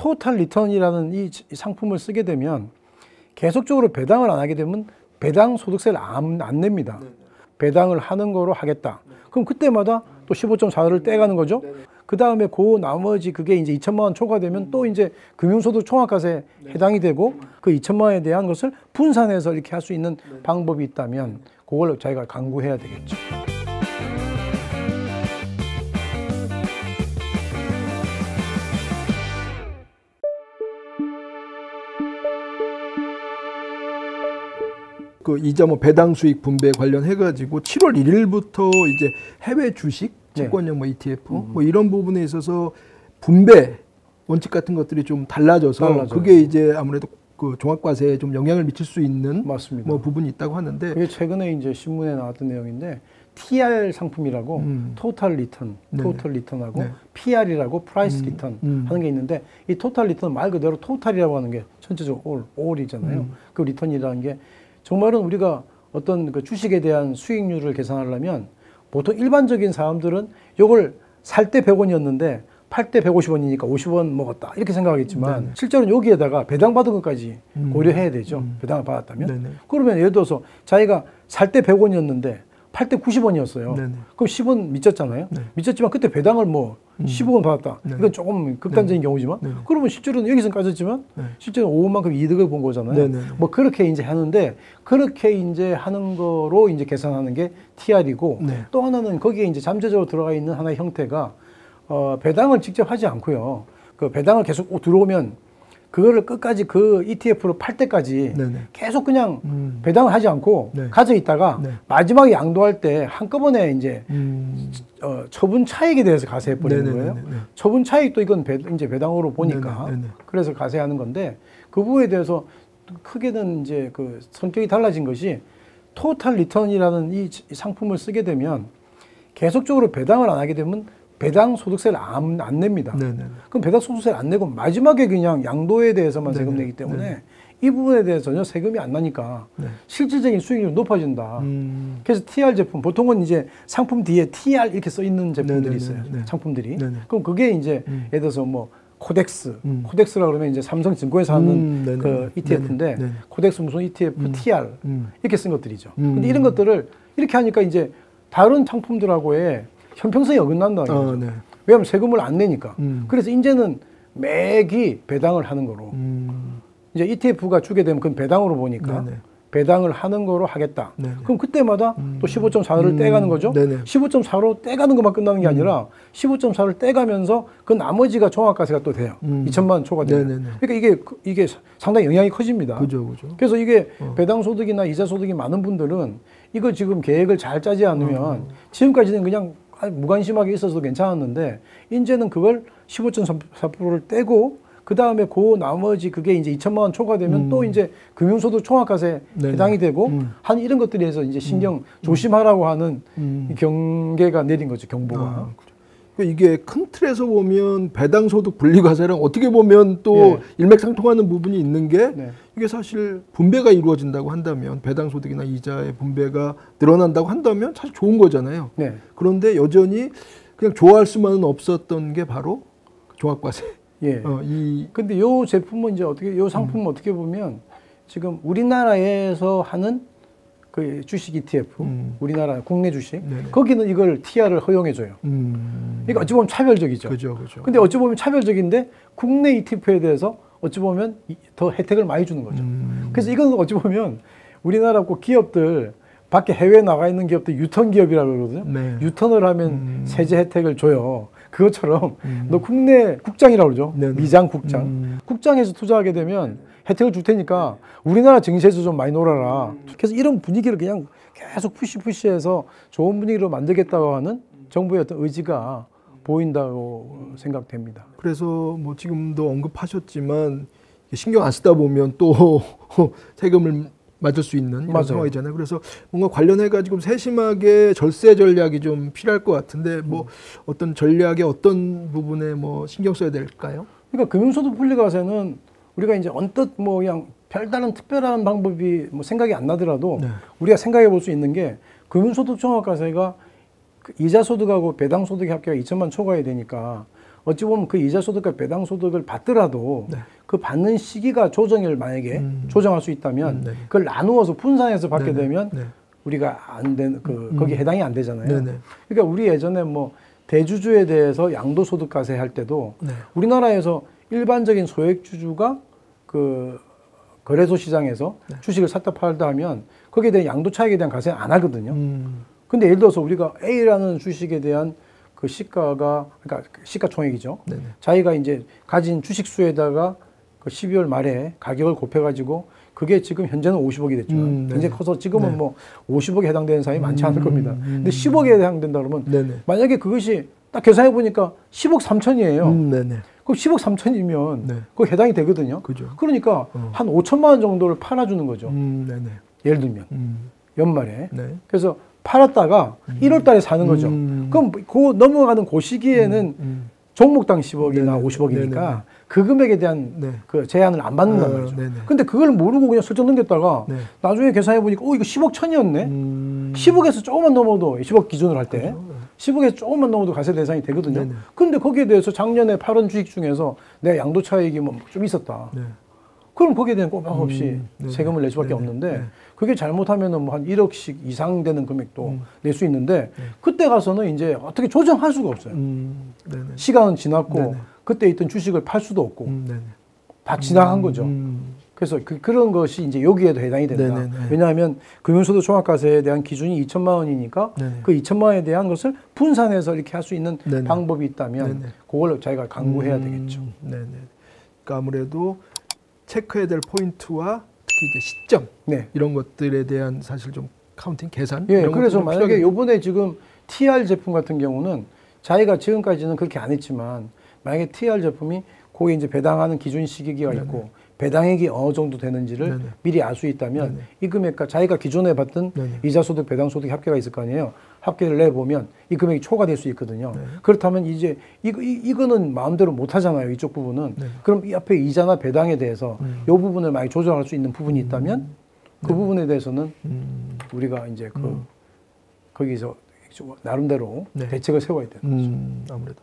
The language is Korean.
토탈 리턴이라는 이 상품을 쓰게 되면 계속적으로 배당을 안 하게 되면 배당 소득세를 안 냅니다. 배당을 하는 거로 하겠다. 그럼 그때마다 또 15.4를 떼가는 거죠. 그 다음에 그 나머지 그게 이제 2천만 원 초과되면 또 이제 금융소득 총합과세에 해당이 되고 그 2천만 원에 대한 것을 분산해서 이렇게 할 수 있는 방법이 있다면 그걸 자기가 강구해야 되겠죠. 그 이자 뭐 배당 수익 분배 관련해 가지고 7월 1일부터 이제 해외 주식 채권형 뭐 ETF 뭐 이런 부분에 있어서 분배 원칙 같은 것들이 좀 달라져서 그게 이제 아무래도 그 종합과세에 좀 영향을 미칠 수 있는 맞습니다. 뭐 부분이 있다고 하는데 그게 최근에 이제 신문에 나왔던 내용인데 TR 상품이라고 토탈 리턴, 토탈 리턴하고 PR이라고 프라이스 리턴 하는 게 있는데 이 토탈 리턴 말 그대로 토탈이라고 하는 게 전체적으로 올이잖아요. 그 리턴이라는 게 정말은 우리가 어떤 그 주식에 대한 수익률을 계산하려면 보통 일반적인 사람들은 이걸 살 때 100원이었는데 팔 때 150원이니까 50원 먹었다 이렇게 생각하겠지만 실제로는 여기에다가 배당받은 것까지 고려해야 되죠. 배당을 받았다면. 그러면 예를 들어서 자기가 살 때 100원이었는데 팔 때 90원이었어요. 그럼 10원 미쳤잖아요. 미쳤지만 그때 배당을 뭐 15원 받았다. 이건 조금 극단적인 경우지만 그러면 실제로는 여기서 까졌지만 실제로 5원만큼 이득을 본 거잖아요. 뭐 그렇게 이제 하는데 그렇게 이제 하는 거로 이제 계산하는 게 TR이고 또 하나는 거기에 이제 잠재적으로 들어가 있는 하나의 형태가 배당을 직접 하지 않고요. 그 배당을 계속 들어오면 그거를 끝까지 그 ETF를 팔 때까지 계속 그냥 배당을 하지 않고 가져 있다가 마지막에 양도할 때 한꺼번에 이제 처분 차익에 대해서 가세해 버리는 거예요. 처분 차익도 이건 이제 배당으로 보니까 그래서 가세하는 건데 그 부분에 대해서 크게는 이제 그 성격이 달라진 것이 토탈 리턴이라는 이 상품을 쓰게 되면 계속적으로 배당을 안 하게 되면 배당 소득세를 안 냅니다. 그럼 배당 소득세를 안 내고 마지막에 그냥 양도에 대해서만 세금 내기 때문에 이 부분에 대해서 전혀 세금이 안 나니까 실질적인 수익률이 높아진다. 그래서 TR 제품, 보통은 이제 상품 뒤에 TR 이렇게 써 있는 제품들이 있어요. 상품들이. 그럼 그게 이제 예를 들어서 뭐 코덱스라고 그러면 이제 삼성증권에서 하는 그 ETF인데 코덱스 무슨 ETF, TR 이렇게 쓴 것들이죠. 근데 이런 것들을 이렇게 하니까 이제 다른 상품들하고의 형평성이 어긋난다는 거죠. 왜냐하면 세금을 안 내니까. 그래서 이제는 매기 배당을 하는 거로. 이제 ETF가 주게 되면 그건 배당으로 보니까 배당을 하는 거로 하겠다. 그럼 그때마다 또 15.4를 떼가는 거죠. 15.4로 떼가는 것만 끝나는 게 아니라 15.4를 떼가면서 그 나머지가 종합과세가 또 돼요. 2천만 원 초과되면. 그러니까 이게 상당히 영향이 커집니다. 그래서 이게 배당 소득이나 이자 소득이 많은 분들은 이거 지금 계획을 잘 짜지 않으면 지금까지는 그냥 무관심하게 있어서도 괜찮았는데 이제는 그걸 15.4%를 떼고 그 다음에 그 나머지 그게 이제 2천만 원 초과되면 또 이제 금융소득 총합과세에 해당이 되고 한 이런 것들에 대해서 이제 신경 조심하라고 하는 경계가 내린 거죠, 경보가. 이게 큰 틀에서 보면 배당소득 분리과세랑 어떻게 보면 또 일맥상통하는 부분이 있는 게 이게 사실 분배가 이루어진다고 한다면 배당소득이나 이자의 분배가 늘어난다고 한다면 사실 좋은 거잖아요. 그런데 여전히 그냥 좋아할 수만은 없었던 게 바로 종합과세. 근데 요 제품은 이제 요 상품은 어떻게 보면 지금 우리나라에서 하는 그 주식 ETF, 우리나라 국내 주식, 거기는 이걸 TR을 허용해줘요. 그러니까 어찌 보면 차별적이죠. 근데 어찌 보면 차별적인데 국내 ETF에 대해서 어찌 보면 더 혜택을 많이 주는 거죠. 그래서 이건 어찌 보면 우리나라 꼭 기업들, 밖에 해외에 나가 있는 기업들 유턴 기업이라고 그러거든요. 유턴을 하면 세제 혜택을 줘요. 그것처럼 너 국내 국장이라고 그러죠. 미장 국장. 국장에서 투자하게 되면 혜택을 줄 테니까 우리나라 증시에서 좀 많이 놀아라. 그래서 이런 분위기를 그냥 계속 푸시해서 좋은 분위기로 만들겠다고 하는 정부의 어떤 의지가 보인다고 생각됩니다. 그래서 뭐 지금도 언급하셨지만 신경 안 쓰다 보면 또 세금을 맞을 수 있는 이런 상황이잖아요. 그래서 뭔가 관련해가지고 세심하게 절세 전략이 좀 필요할 것 같은데 뭐 어떤 전략의 어떤 부분에 뭐 신경 써야 될까요? 그러니까 금융소득 분리과세는 우리가 이제 언뜻 뭐 그냥 별다른 특별한 방법이 뭐 생각이 안 나더라도 우리가 생각해 볼 수 있는 게 금융소득 종합과세가 이자소득하고 배당소득의 합계가 2천만 초과해야 되니까 어찌 보면 그 이자 소득과 배당 소득을 받더라도 네. 그 받는 시기가 조정을 만약에 조정할 수 있다면 그걸 나누어서 분산해서 받게 되면 우리가 안 되는 거기에 해당이 안 되잖아요. 그러니까 우리 예전에 뭐 대주주에 대해서 양도소득과세 할 때도 우리나라에서 일반적인 소액주주가 그 거래소 시장에서 주식을 샀다 팔다 하면 거기에 대한 양도 차익에 대한 과세는 안 하거든요. 근데 예를 들어서 우리가 A라는 주식에 대한 그 시가가, 그러니까 시가총액이죠. 자기가 이제 가진 주식 수에다가 그 12월 말에 가격을 곱해가지고 그게 지금 현재는 50억이 됐지만 굉장히 커서 지금은 뭐 50억에 해당되는 사람이 많지 않을 겁니다. 근데 10억에 해당된다 그러면 만약에 그것이 딱 계산해 보니까 10억 3천이에요. 그럼 10억 3천이면 그거 해당이 되거든요. 그죠. 그러니까 한 5천만 원 정도를 팔아주는 거죠. 예를 들면 연말에. 그래서 팔았다가 1월 달에 사는 거죠. 그럼 그 넘어가는 그 시기에는 종목당 10억이나 50억이니까 그 금액에 대한 그 제한을 안 받는단 말이죠. 근데 그걸 모르고 그냥 슬쩍 넘겼다가 나중에 계산해 보니까 이거 10억 천이었네. 10억에서 조금만 넘어도 10억 기준으로 할 때 10억에서 조금만 넘어도 과세 대상이 되거든요. 근데 거기에 대해서 작년에 팔은 주식 중에서 내 양도 차익이 뭐 좀 있었다. 그럼 거기에 대한 꼬박 없이 세금을 낼 수밖에 없는데 그게 잘못하면은 뭐 한 1억씩 이상 되는 금액도 낼 수 있는데 그때 가서는 이제 어떻게 조정할 수가 없어요. 시간은 지났고 그때 있던 주식을 팔 수도 없고 다 지나간 거죠. 그래서 그런 것이 이제 여기에도 해당이 된다. 왜냐하면 금융소득 종합과세에 대한 기준이 2천만 원이니까 그 2천만 원에 대한 것을 분산해서 이렇게 할 수 있는 방법이 있다면 그걸 자기가 강구해야 되겠죠. 그러니까 아무래도 체크해야 될 포인트와 특히 이제 시점 이런 것들에 대한 사실 좀 카운팅 계산. 이런 그래서 만약에 요번에 지금 TR 제품 같은 경우는 자기가 지금까지는 그렇게 안 했지만 만약에 TR 제품이 거기에 이제 배당하는 기준 시기가 있고 배당액이 어느 정도 되는지를 미리 알 수 있다면 이 금액과 자기가 기존에 받던 이자소득, 배당소득 합계가 있을 거 아니에요. 합계를 내보면 이 금액이 초과될 수 있거든요. 그렇다면 이제 이거는 마음대로 못 하잖아요. 이쪽 부분은. 그럼 이 앞에 이자나 배당에 대해서 이 부분을 많이 조정할 수 있는 부분이 있다면 그 부분에 대해서는 우리가 이제 거기서 나름대로 대책을 세워야 되는 거죠. 아무래도.